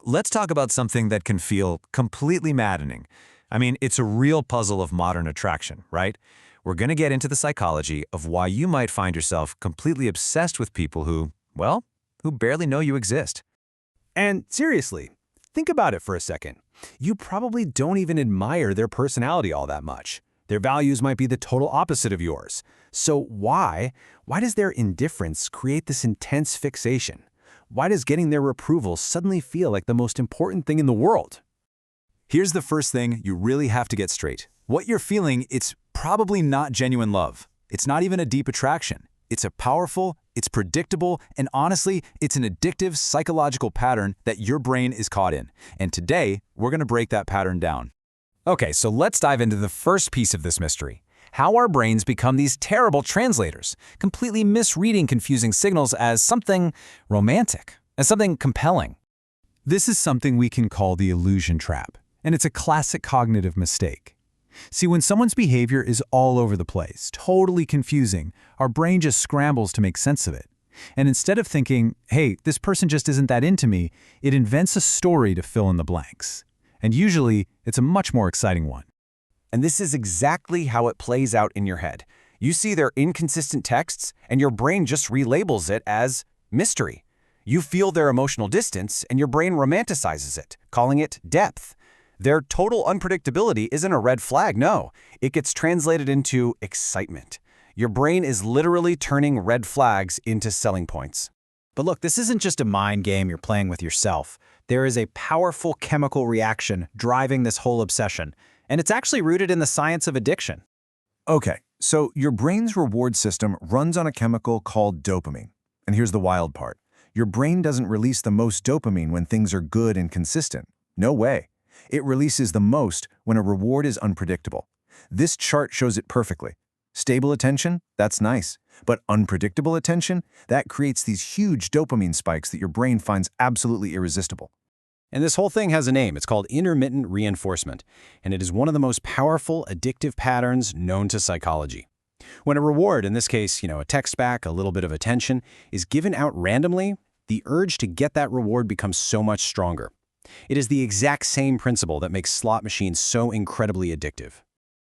let's talk about something that can feel completely maddening. I mean, it's a real puzzle of modern attraction, right? We're going to get into the psychology of why you might find yourself completely obsessed with people who, well, who barely know you exist. And seriously, think about it for a second. You probably don't even admire their personality all that much. Their values might be the total opposite of yours. So why does their indifference create this intense fixation? Why does getting their approval suddenly feel like the most important thing in the world? Here's the first thing you really have to get straight. What you're feeling, it's probably not genuine love. It's not even a deep attraction. It's a powerful, it's predictable, and honestly, it's an addictive psychological pattern that your brain is caught in. And today, we're going to break that pattern down. Okay, so let's dive into the first piece of this mystery. How our brains become these terrible translators, completely misreading confusing signals as something romantic, as something compelling. This is something we can call the illusion trap, and it's a classic cognitive mistake. See, when someone's behavior is all over the place, totally confusing, our brain just scrambles to make sense of it. And instead of thinking, hey, this person just isn't that into me, it invents a story to fill in the blanks. And usually, it's a much more exciting one. And this is exactly how it plays out in your head. You see their inconsistent texts, and your brain just relabels it as mystery. You feel their emotional distance, and your brain romanticizes it, calling it depth. Their total unpredictability isn't a red flag, no. It gets translated into excitement. Your brain is literally turning red flags into selling points. But look, this isn't just a mind game you're playing with yourself. There is a powerful chemical reaction driving this whole obsession, and it's actually rooted in the science of addiction. Okay, so your brain's reward system runs on a chemical called dopamine. And here's the wild part. Your brain doesn't release the most dopamine when things are good and consistent. No way. It releases the most when a reward is unpredictable. This chart shows it perfectly. Stable attention, that's nice. But unpredictable attention, that creates these huge dopamine spikes that your brain finds absolutely irresistible. And this whole thing has a name. It's called intermittent reinforcement, and it is one of the most powerful addictive patterns known to psychology. When a reward, in this case, a text back, a little bit of attention, is given out randomly, the urge to get that reward becomes so much stronger. It is the exact same principle that makes slot machines so incredibly addictive.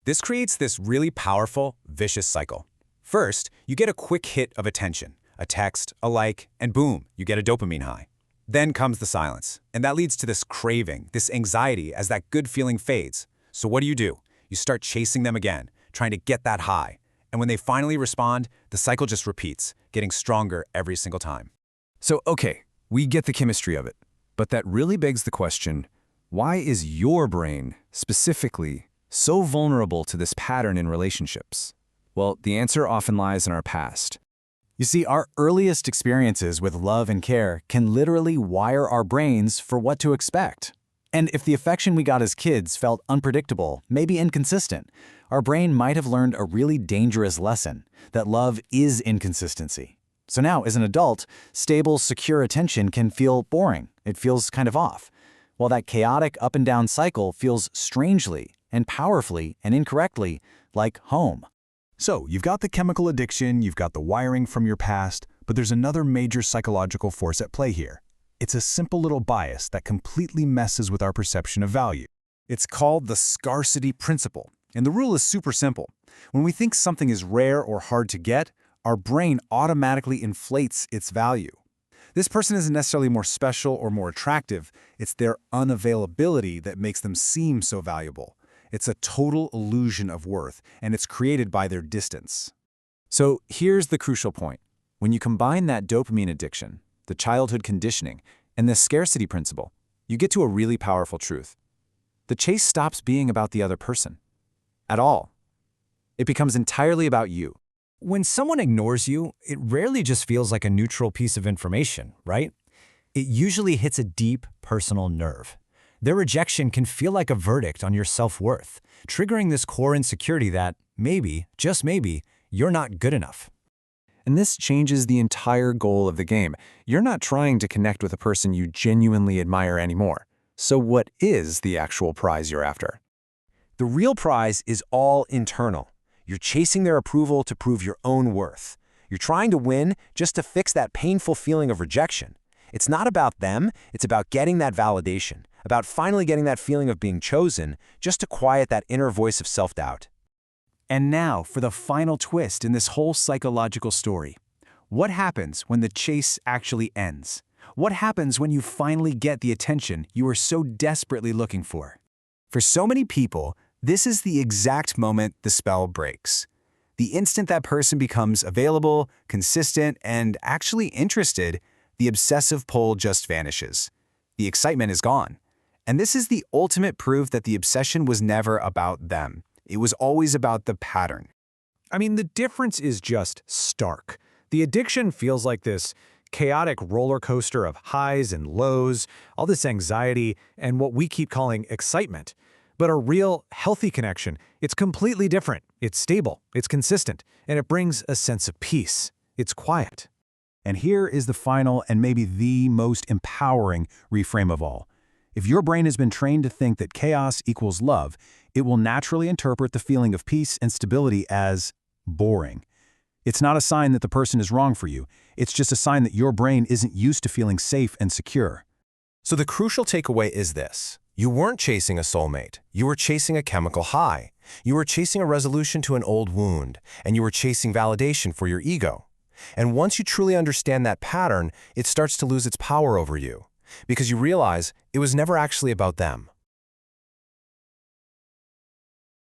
This creates this really powerful, vicious cycle. First, you get a quick hit of attention, a text, a like, and boom, you get a dopamine high. Then comes the silence, and that leads to this craving, this anxiety as that good feeling fades. So what do? You start chasing them again, trying to get that high. And when they finally respond, the cycle just repeats, getting stronger every single time. So, okay, we get the chemistry of it. But that really begs the question, why is your brain, specifically, so vulnerable to this pattern in relationships? Well, the answer often lies in our past. You see, our earliest experiences with love and care can literally wire our brains for what to expect. And if the affection we got as kids felt unpredictable, maybe inconsistent, our brain might have learned a really dangerous lesson, that love is inconsistency. So now, as an adult, stable, secure attention can feel boring. It feels kind of off. While that chaotic up and down cycle feels strangely and powerfully and incorrectly like home. So, you've got the chemical addiction, you've got the wiring from your past, but there's another major psychological force at play here. It's a simple little bias that completely messes with our perception of value. It's called the scarcity principle, and the rule is super simple. When we think something is rare or hard to get, our brain automatically inflates its value. This person isn't necessarily more special or more attractive, it's their unavailability that makes them seem so valuable. It's a total illusion of worth, and it's created by their distance. So here's the crucial point. When you combine that dopamine addiction, the childhood conditioning, and the scarcity principle, you get to a really powerful truth. The chase stops being about the other person. At all. It becomes entirely about you. When someone ignores you, it rarely just feels like a neutral piece of information, right? It usually hits a deep personal nerve. Their rejection can feel like a verdict on your self-worth, triggering this core insecurity that maybe, just maybe, you're not good enough. And this changes the entire goal of the game. You're not trying to connect with a person you genuinely admire anymore. So what is the actual prize you're after? The real prize is all internal. You're chasing their approval to prove your own worth. You're trying to win just to fix that painful feeling of rejection. It's not about them, it's about getting that validation, about finally getting that feeling of being chosen, just to quiet that inner voice of self-doubt. And now for the final twist in this whole psychological story. What happens when the chase actually ends? What happens when you finally get the attention you were so desperately looking for? For so many people, this is the exact moment the spell breaks. The instant that person becomes available, consistent, and actually interested, the obsessive pull just vanishes. The excitement is gone. And this is the ultimate proof that the obsession was never about them. It was always about the pattern. I mean, the difference is just stark. The addiction feels like this chaotic roller coaster of highs and lows, all this anxiety, and what we keep calling excitement. But a real, healthy connection, it's completely different. It's stable, it's consistent, and it brings a sense of peace. It's quiet. And here is the final and maybe the most empowering reframe of all. If your brain has been trained to think that chaos equals love, it will naturally interpret the feeling of peace and stability as boring. It's not a sign that the person is wrong for you. It's just a sign that your brain isn't used to feeling safe and secure. So the crucial takeaway is this. You weren't chasing a soulmate. You were chasing a chemical high. You were chasing a resolution to an old wound, and you were chasing validation for your ego. And once you truly understand that pattern, it starts to lose its power over you, because you realize it was never actually about them.